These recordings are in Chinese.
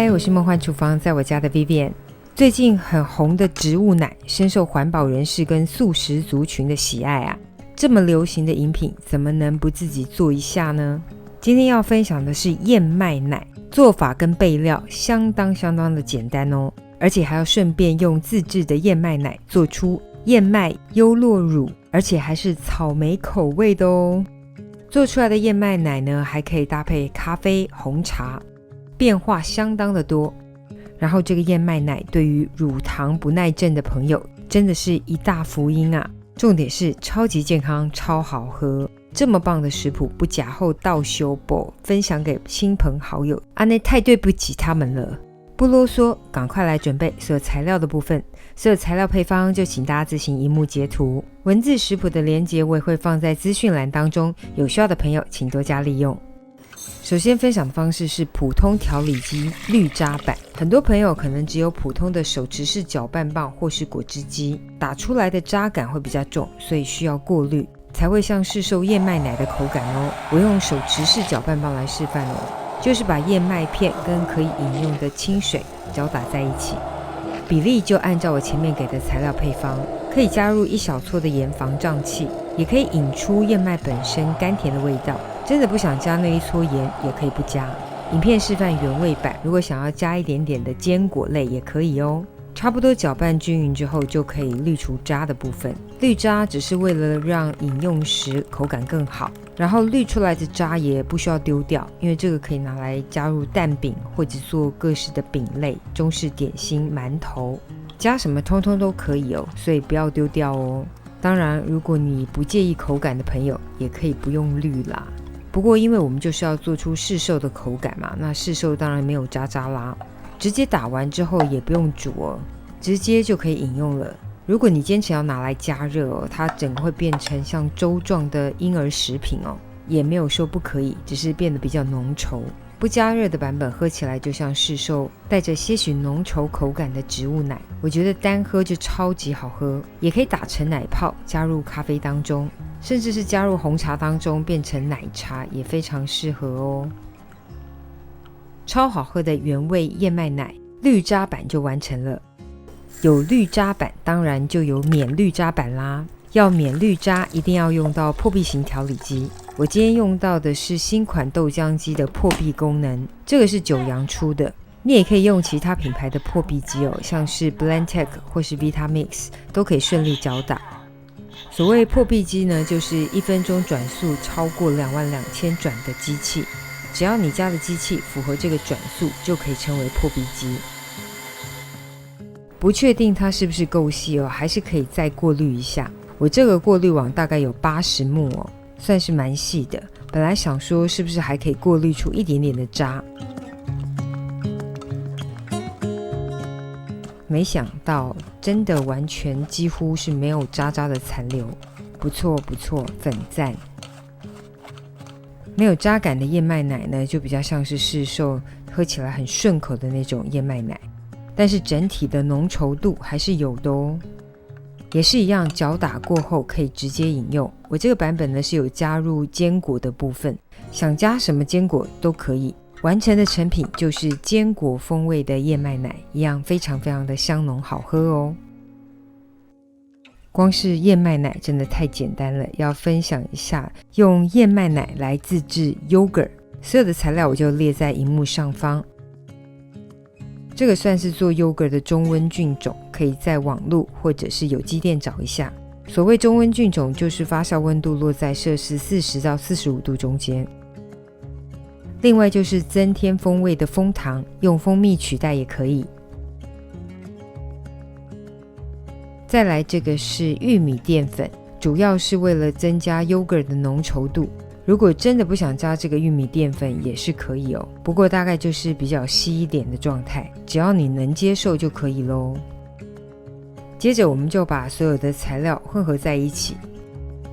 嗨，我是梦幻厨房，在我家的 Vivian。 最近很红的植物奶深受环保人士跟素食族群的喜爱啊，这么流行的饮品怎么能不自己做一下呢？今天要分享的是燕麦奶，做法跟备料相当的简单哦，而且还要顺便用自制的燕麦奶做出燕麦优酪乳，而且还是草莓口味的哦。做出来的燕麦奶呢，还可以搭配咖啡、红茶，变化相当的多。然后这个燕麦奶对于乳糖不耐症的朋友真的是一大福音啊，重点是超级健康，超好喝。这么棒的食谱不假后倒修补，分享给亲朋好友，那太对不起他们了。不啰嗦，赶快来准备所有材料的部分。所有材料配方就请大家自行萤幕截图，文字食谱的连结我也会放在资讯栏当中，有需要的朋友请多加利用。首先分享的方式是普通调理机滤渣版，很多朋友可能只有普通的手持式搅拌棒或是果汁机，打出来的渣感会比较重，所以需要过滤，才会像市售燕麦奶的口感哦。我用手持式搅拌棒来示范哦，就是把燕麦片跟可以饮用的清水搅打在一起，比例就按照我前面给的材料配方，可以加入一小撮的盐防胀气，也可以引出燕麦本身甘甜的味道。真的不想加那一撮盐也可以不加。影片示范原味版，如果想要加一点点的坚果类也可以哦。差不多搅拌均匀之后，就可以滤除渣的部分。滤渣只是为了让饮用时口感更好，然后滤出来的渣也不需要丢掉，因为这个可以拿来加入蛋饼或者做各式的饼类、中式点心、馒头，加什么通通都可以哦，所以不要丢掉哦。当然如果你不介意口感的朋友也可以不用滤啦，不过因为我们就是要做出市售的口感嘛，那市售当然没有渣渣啦。直接打完之后也不用煮哦，直接就可以饮用了。如果你坚持要拿来加热哦，它整个会变成像粥状的婴儿食品哦，也没有说不可以，只是变得比较浓稠。不加热的版本喝起来就像市售带着些许浓稠口感的植物奶，我觉得单喝就超级好喝，也可以打成奶泡加入咖啡当中，甚至是加入红茶当中变成奶茶也非常适合哦。超好喝的原味燕麦奶滤渣版就完成了。有滤渣版当然就有免滤渣版啦，要免滤渣一定要用到破壁型调理机。我今天用到的是新款豆浆机的破壁功能，这个是九阳出的，你也可以用其他品牌的破壁机哦，像是 Blendtec 或是 Vitamix 都可以顺利搅打。所谓破壁机呢，就是1分钟转速超过22000转的机器，只要你家的机器符合这个转速，就可以称为破壁机。不确定它是不是够细哦，还是可以再过滤一下。我这个过滤网大概有80目哦，算是蛮细的。本来想说是不是还可以过滤出一点点的渣，没想到真的完全几乎是没有渣渣的残留，不错不错，粉赞。没有渣感的燕麦奶呢，就比较像是市售喝起来很顺口的那种燕麦奶，但是整体的浓稠度还是有的哦。也是一样，搅打过后可以直接饮用。我这个版本呢是有加入坚果的部分，想加什么坚果都可以。完成的成品就是坚果风味的燕麦奶，一样非常的香浓好喝哦。光是燕麦奶真的太简单了，要分享一下用燕麦奶来自制 yogurt， 所有的材料我就列在荧幕上方。这个算是做 yogurt 的中温菌种，可以在网路或者是有机店找一下。所谓中温菌种，就是发酵温度落在摄氏40到45度中间。另外就是增添风味的枫糖，用蜂蜜取代也可以。再来这个是玉米淀粉，主要是为了增加 yogurt 的浓稠度。如果真的不想加这个玉米淀粉也是可以哦，不过大概就是比较稀一点的状态，只要你能接受就可以咯。接着我们就把所有的材料混合在一起，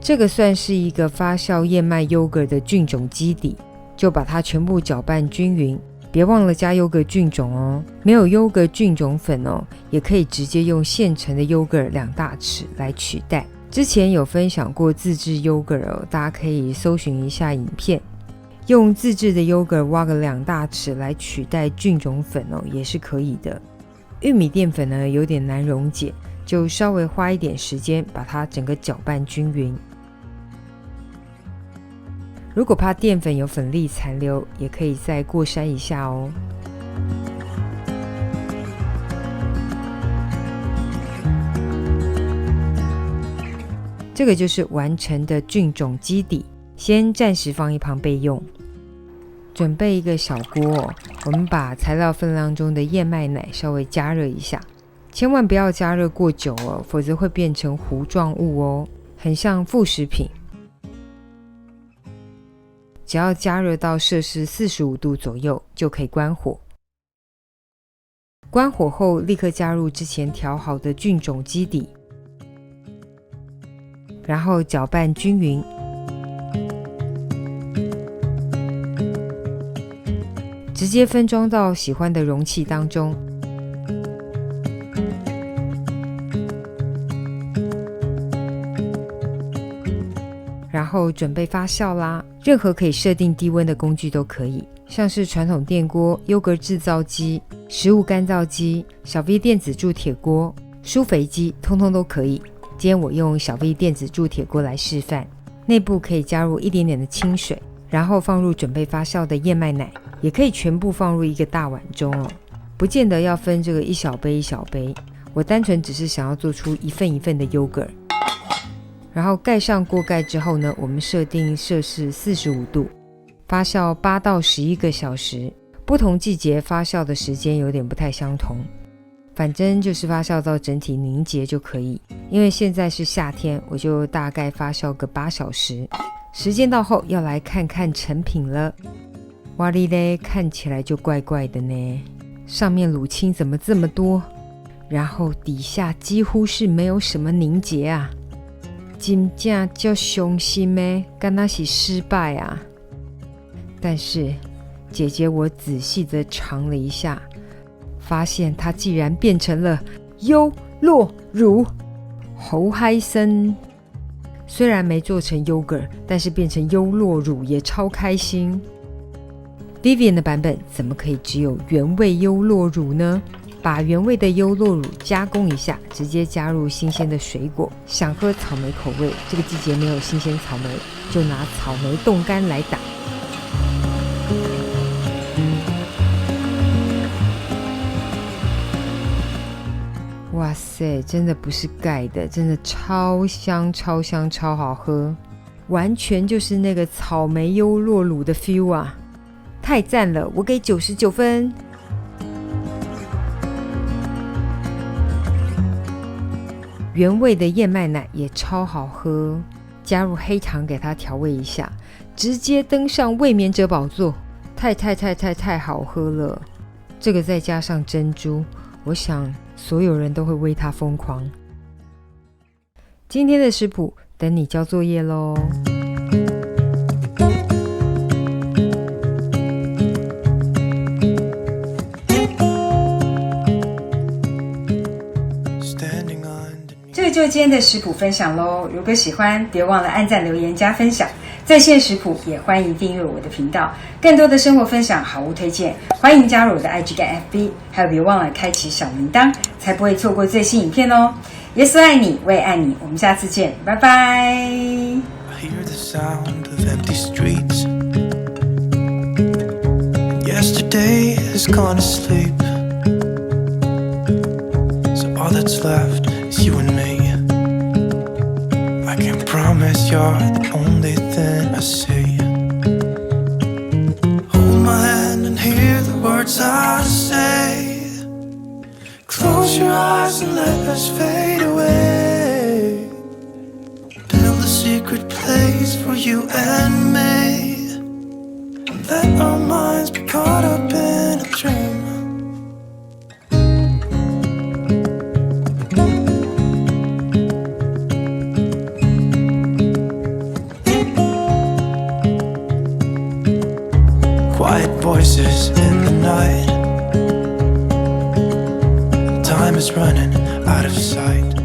这个算是一个发酵燕麦 yogurt 的菌种基底，就把它全部搅拌均匀，别忘了加优格菌种哦。没有优格菌种粉哦，也可以直接用现成的优格2大匙来取代。之前有分享过自制优格哦，大家可以搜寻一下影片。用自制的 yogurt 挖个2大匙来取代菌种粉也是可以的。玉米淀粉呢有点难溶解，就稍微花一点时间把它整个搅拌均匀。如果怕淀粉有粉粒残留，也可以再过筛一下哦。这个就是完成的菌种基底，先暂时放一旁备用。准备一个小锅我们把材料分量中的燕麦奶稍微加热一下，千万不要加热过久否则会变成糊状物很像副食品。只要加热到摄氏45度左右就可以关火。关火后立刻加入之前调好的菌种基底，然后搅拌均匀。直接分装到喜欢的容器当中。然后准备发酵啦，任何可以设定低温的工具都可以，像是传统电锅、优格制造机、食物干燥机、小 V 电子铸铁锅、疏肥机，通通都可以。今天我用小 V 电子铸铁锅来示范，内部可以加入一点点的清水，然后放入准备发酵的燕麦奶，也可以全部放入一个大碗中不见得要分这个一小杯一小杯，我单纯只是想要做出一份一份的 yogurt。然后盖上锅盖之后呢，我们设定摄氏45度，发酵8到11个小时。不同季节发酵的时间有点不太相同，反正就是发酵到整体凝结就可以。因为现在是夏天，我就大概发酵个8小时。时间到后要来看看成品了。哇哩嘞，看起来就怪怪的呢。上面乳清怎么这么多？然后底下几乎是没有什么凝结啊。真正叫伤心的，敢那是失败啊！但是姐姐我仔细的尝了一下，发现它竟然变成了优酪乳，好嗨森！虽然没做成 yogurt， 但是变成优酪乳也超开心。Vivian 的版本怎么可以只有原味优酪乳呢？把原味的优酪乳加工一下，直接加入新鲜的水果。想喝草莓口味，这个季节没有新鲜草莓，就拿草莓冻干来打。哇塞，真的不是盖的，真的超香超香超好喝，完全就是那个草莓优酪乳的 feel 啊！太赞了，我给99分。原味的燕麦奶也超好喝，加入黑糖给它调味一下，直接登上卫冕者宝座，太好喝了。这个再加上珍珠，我想所有人都会为它疯狂。今天的食谱等你交作业咯。就是今天的食谱分享咯，如果喜欢别忘了按赞留言加分享，在线食谱也欢迎订阅我的频道，更多的生活分享好物推荐，欢迎加入我的 IG 跟 FB， 还有别忘了开启小铃铛，才不会错过最新影片哦。耶稣爱你，我也爱你，我们下次见，拜拜。Promise you're the only thing I see. Hold my hand and hear the words I say. Close your eyes and let us fade away. Build a secret place for you and me, and let our minds be caught up in a dream. Quiet voices in the night. Time is running out of sight.